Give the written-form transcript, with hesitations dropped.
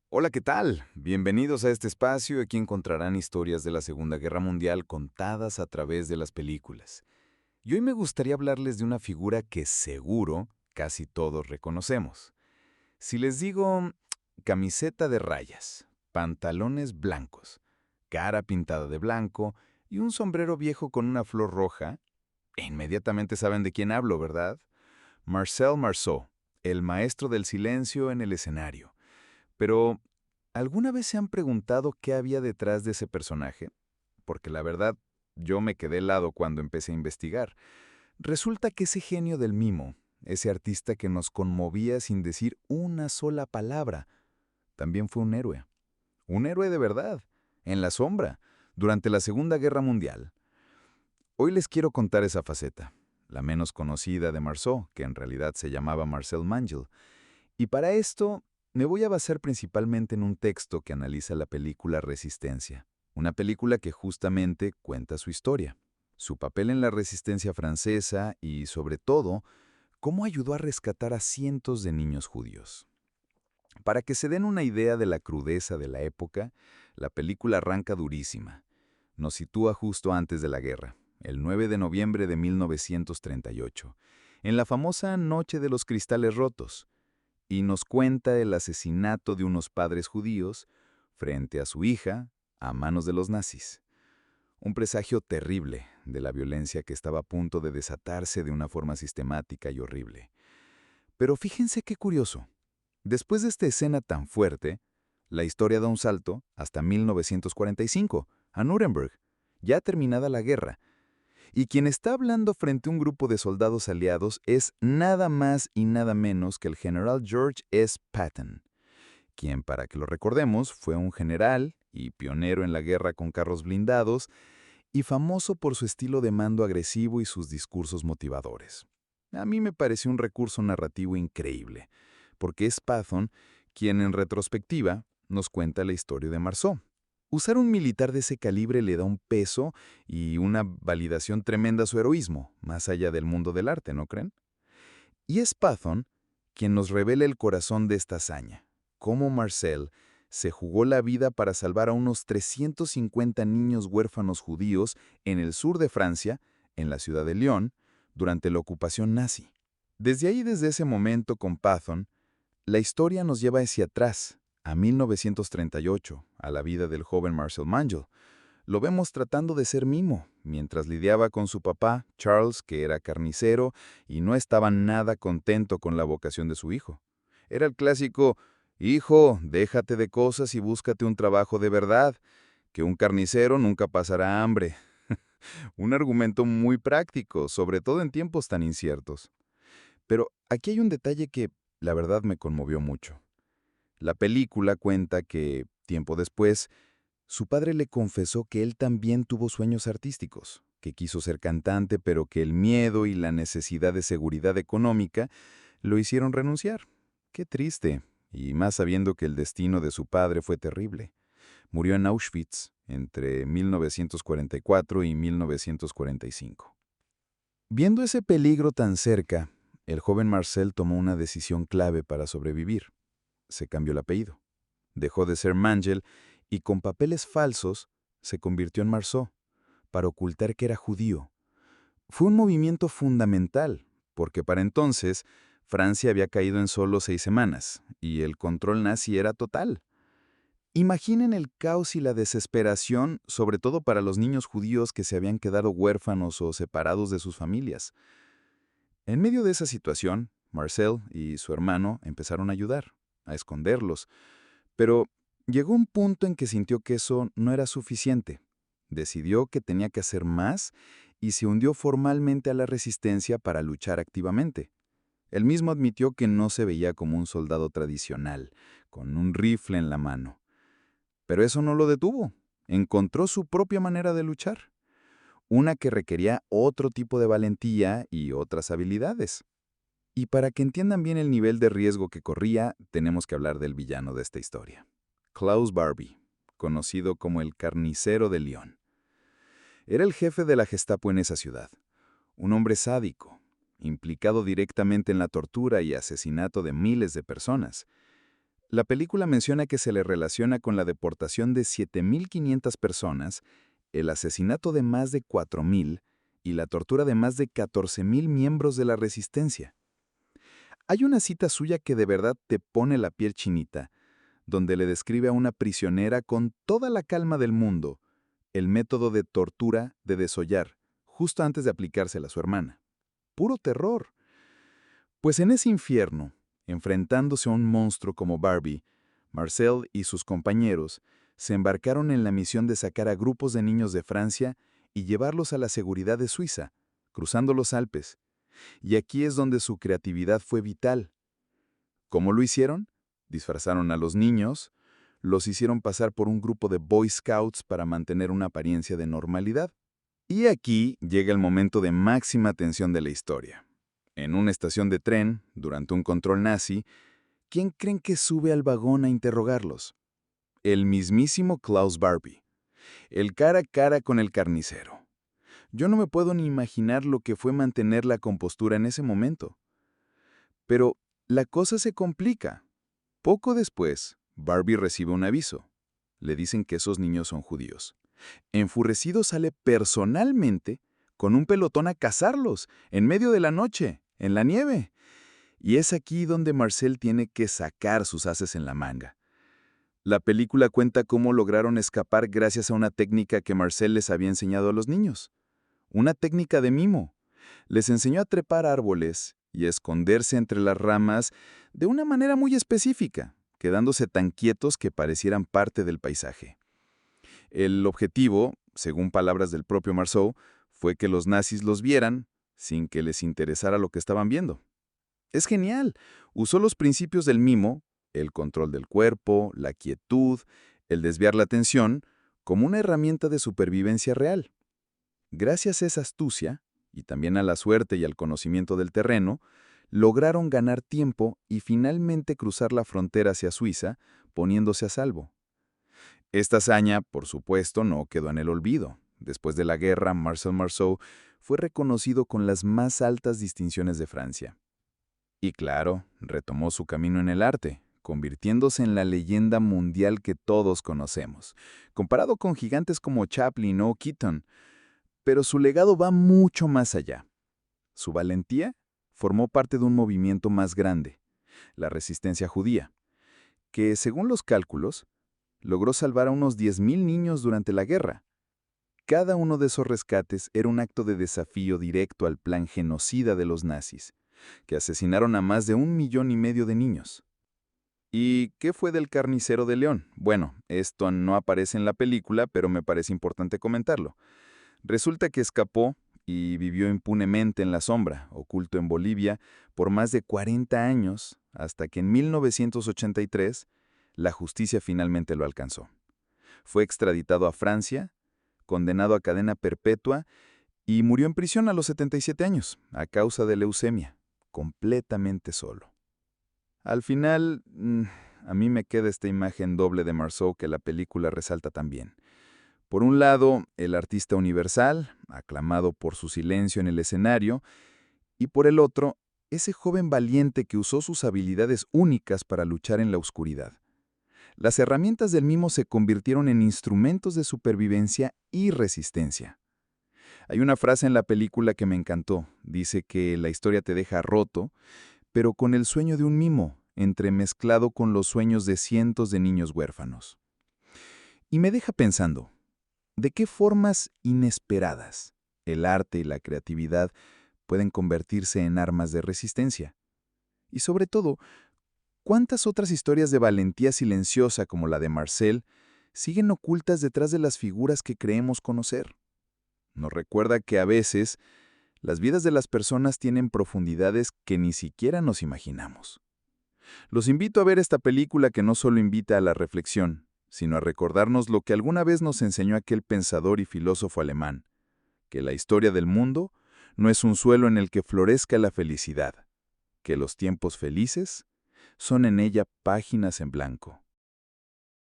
Hola, ¿qué tal? Bienvenidos a este espacio. Aquí encontrarán historias de la Segunda Guerra Mundial contadas a través de las películas. Y hoy me gustaría hablarles de una figura que seguro casi todos reconocemos. Si les digo camiseta de rayas, pantalones blancos, cara pintada de blanco y un sombrero viejo con una flor roja, inmediatamente saben de quién hablo, ¿verdad? Marcel Marceau, el maestro del silencio en el escenario. Pero, ¿alguna vez se han preguntado qué había detrás de ese personaje? Porque la verdad, yo me quedé helado cuando empecé a investigar. Resulta que ese genio del mimo, ese artista que nos conmovía sin decir una sola palabra, también fue un héroe. Un héroe de verdad, en la sombra, durante la Segunda Guerra Mundial. Hoy les quiero contar esa faceta, la menos conocida de Marceau, que en realidad se llamaba Marcel Mangel. Y para esto me voy a basar principalmente en un texto que analiza la película Resistencia, una película que justamente cuenta su historia, su papel en la resistencia francesa y, sobre todo, cómo ayudó a rescatar a cientos de niños judíos. Para que se den una idea de la crudeza de la época, la película arranca durísima. Nos sitúa justo antes de la guerra, el 9 de noviembre de 1938, en la famosa Noche de los Cristales Rotos, y nos cuenta el asesinato de unos padres judíos frente a su hija a manos de los nazis. Un presagio terrible de la violencia que estaba a punto de desatarse de una forma sistemática y horrible. Pero fíjense qué curioso. Después de esta escena tan fuerte, la historia da un salto hasta 1945, a Nuremberg, ya terminada la guerra, y quien está hablando frente a un grupo de soldados aliados es nada más y nada menos que el general George S. Patton, quien, para que lo recordemos, fue un general y pionero en la guerra con carros blindados y famoso por su estilo de mando agresivo y sus discursos motivadores. A mí me pareció un recurso narrativo increíble, porque es Patton quien en retrospectiva nos cuenta la historia de Marceau. Usar un militar de ese calibre le da un peso y una validación tremenda a su heroísmo, más allá del mundo del arte, ¿no creen? Y es Patton quien nos revela el corazón de esta hazaña, cómo Marcel se jugó la vida para salvar a unos 350 niños huérfanos judíos en el sur de Francia, en la ciudad de Lyon, durante la ocupación nazi. Desde ese momento con Patton, la historia nos lleva hacia atrás, a 1938, a la vida del joven Marcel Mangel. Lo vemos tratando de ser mimo, mientras lidiaba con su papá, Charles, que era carnicero, y no estaba nada contento con la vocación de su hijo. Era el clásico, hijo, déjate de cosas y búscate un trabajo de verdad, que un carnicero nunca pasará hambre. Un argumento muy práctico, sobre todo en tiempos tan inciertos. Pero aquí hay un detalle que, la verdad, me conmovió mucho. La película cuenta que, tiempo después, su padre le confesó que él también tuvo sueños artísticos, que quiso ser cantante, pero que el miedo y la necesidad de seguridad económica lo hicieron renunciar. Qué triste, y más sabiendo que el destino de su padre fue terrible. Murió en Auschwitz entre 1944 y 1945. Viendo ese peligro tan cerca, el joven Marcel tomó una decisión clave para sobrevivir. Se cambió el apellido. Dejó de ser Mangel y con papeles falsos se convirtió en Marceau para ocultar que era judío. Fue un movimiento fundamental, porque para entonces Francia había caído en solo 6 semanas y el control nazi era total. Imaginen el caos y la desesperación, sobre todo para los niños judíos que se habían quedado huérfanos o separados de sus familias. En medio de esa situación, Marcel y su hermano empezaron a ayudar, a esconderlos, pero llegó un punto en que sintió que eso no era suficiente. Decidió que tenía que hacer más y se hundió formalmente a la resistencia para luchar activamente. Él mismo admitió que no se veía como un soldado tradicional, con un rifle en la mano. Pero eso no lo detuvo. Encontró su propia manera de luchar, una que requería otro tipo de valentía y otras habilidades. Y para que entiendan bien el nivel de riesgo que corría, tenemos que hablar del villano de esta historia. Klaus Barbie, conocido como el Carnicero de Lyon. Era el jefe de la Gestapo en esa ciudad, un hombre sádico, implicado directamente en la tortura y asesinato de miles de personas. La película menciona que se le relaciona con la deportación de 7.500 personas, el asesinato de más de 4.000 y la tortura de más de 14.000 miembros de la resistencia. Hay una cita suya que de verdad te pone la piel chinita, donde le describe a una prisionera con toda la calma del mundo el método de tortura de desollar, justo antes de aplicársela a su hermana. Puro terror. Pues en ese infierno, enfrentándose a un monstruo como Barbie, Marcel y sus compañeros se embarcaron en la misión de sacar a grupos de niños de Francia y llevarlos a la seguridad de Suiza, cruzando los Alpes. Y aquí es donde su creatividad fue vital. ¿Cómo lo hicieron? Disfrazaron a los niños, los hicieron pasar por un grupo de Boy Scouts para mantener una apariencia de normalidad. Y aquí llega el momento de máxima tensión de la historia. En una estación de tren, durante un control nazi, ¿quién creen que sube al vagón a interrogarlos? El mismísimo Klaus Barbie, el cara a cara con el carnicero. Yo no me puedo ni imaginar lo que fue mantener la compostura en ese momento. Pero la cosa se complica. Poco después, Barbie recibe un aviso. Le dicen que esos niños son judíos. Enfurecido sale personalmente con un pelotón a cazarlos, en medio de la noche, en la nieve. Y es aquí donde Marcel tiene que sacar sus ases en la manga. La película cuenta cómo lograron escapar gracias a una técnica que Marcel les había enseñado a los niños. Una técnica de mimo. Les enseñó a trepar árboles y a esconderse entre las ramas de una manera muy específica, quedándose tan quietos que parecieran parte del paisaje. El objetivo, según palabras del propio Marceau, fue que los nazis los vieran sin que les interesara lo que estaban viendo. Es genial. Usó los principios del mimo, el control del cuerpo, la quietud, el desviar la atención, como una herramienta de supervivencia real. Gracias a esa astucia, y también a la suerte y al conocimiento del terreno, lograron ganar tiempo y finalmente cruzar la frontera hacia Suiza, poniéndose a salvo. Esta hazaña, por supuesto, no quedó en el olvido. Después de la guerra, Marcel Marceau fue reconocido con las más altas distinciones de Francia. Y claro, retomó su camino en el arte, convirtiéndose en la leyenda mundial que todos conocemos, comparado con gigantes como Chaplin o Keaton. Pero su legado va mucho más allá. Su valentía formó parte de un movimiento más grande, la resistencia judía, que, según los cálculos, logró salvar a unos 10.000 niños durante la guerra. Cada uno de esos rescates era un acto de desafío directo al plan genocida de los nazis, que asesinaron a más de 1,5 millones de niños. ¿Y qué fue del carnicero de León? Bueno, esto no aparece en la película, pero me parece importante comentarlo. Resulta que escapó y vivió impunemente en la sombra, oculto en Bolivia, por más de 40 años, hasta que en 1983 la justicia finalmente lo alcanzó. Fue extraditado a Francia, condenado a cadena perpetua y murió en prisión a los 77 años, a causa de leucemia, completamente solo. Al final, a mí me queda esta imagen doble de Marceau que la película resalta también. Por un lado, el artista universal, aclamado por su silencio en el escenario, y por el otro, ese joven valiente que usó sus habilidades únicas para luchar en la oscuridad. Las herramientas del mimo se convirtieron en instrumentos de supervivencia y resistencia. Hay una frase en la película que me encantó. Dice que la historia te deja roto, pero con el sueño de un mimo, entremezclado con los sueños de cientos de niños huérfanos. Y me deja pensando, ¿de qué formas inesperadas el arte y la creatividad pueden convertirse en armas de resistencia? Y sobre todo, ¿cuántas otras historias de valentía silenciosa como la de Marcel siguen ocultas detrás de las figuras que creemos conocer? Nos recuerda que a veces las vidas de las personas tienen profundidades que ni siquiera nos imaginamos. Los invito a ver esta película que no solo invita a la reflexión, sino a recordarnos lo que alguna vez nos enseñó aquel pensador y filósofo alemán, que la historia del mundo no es un suelo en el que florezca la felicidad, que los tiempos felices son en ella páginas en blanco.